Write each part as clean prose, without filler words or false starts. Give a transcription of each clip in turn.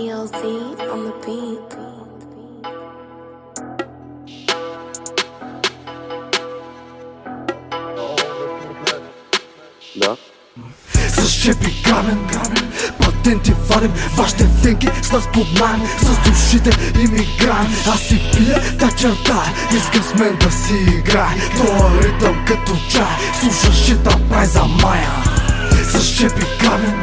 ELZ on the beat. Да. С шепи грамен, патенти вадим вашите фенки с нас под найем. С душите имигрант, аз си пия та черта, искам с мен да си играй. Тоя ритъм като чай, слушаш и да прави за мая. С шепи грамен,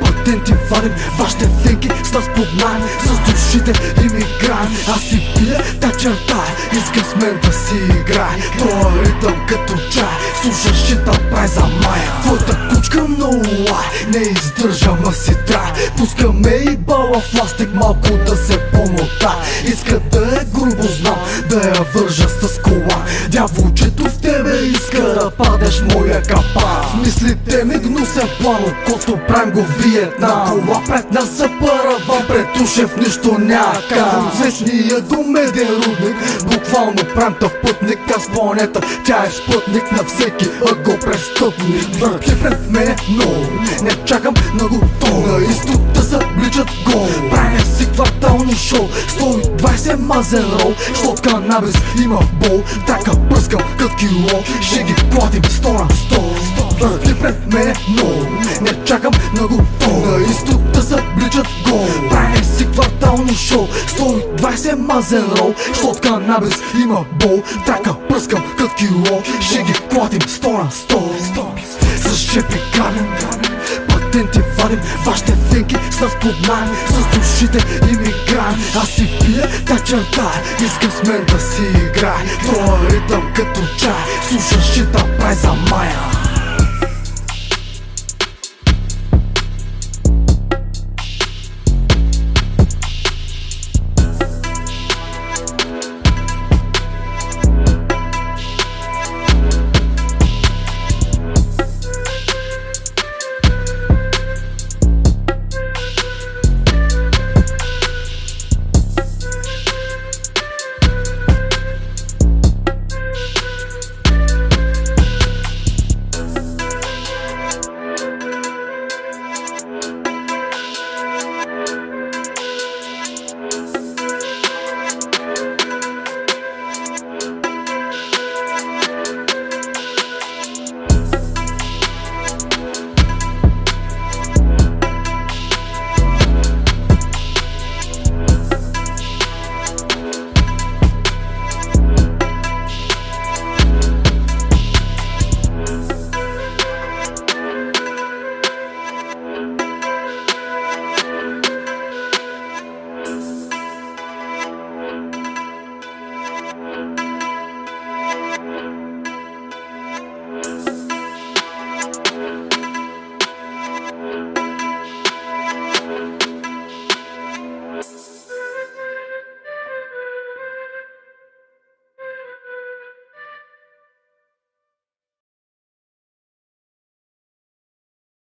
патенти вадим вашите фенки с нас под найем. С душите имигрант, аз си пия та черта, искам с мен да си играй. Тоя ритъм като чай, слушаш и да прави за мая. Твоята кучка много лай, не издържа, ма си трай. Пускаме и бала в ластик, малко да се помота. Иска да е грубо, знам, да я вържа с кола. Дяволчето в тебе иска да падеш моя капан. В мислите ми гнусен план, от който правим го Виетнам. Кола пред нас са параван, пред Ушев нищо няка. От свечния до меден рудник, буквално правим пътник. Аз планета, тя е спътник на всеки ъгъл престъпник. Върти пред мене много, не чакам на готово. На изток да се бличат гол, правим си квартално шоу. 120 мазен рол, защото канабис има бол. Така пръскам кът кило, ще ги платим 100 на 100. Върти пред мене много, не чакам на готово. На изток да се бличат гол, правим си квартално шоу. 120 мазен рол, защото канабис има бол. Така пръскам кът кило, ще ги платим 100 на 100. С шепи грамен, патенти вадим вашите фенки с нас под найем. С душите имигрант, аз си пия та черта, искам с мен да си играй. Тоя ритъм като чай, слушаш и да прави за мая.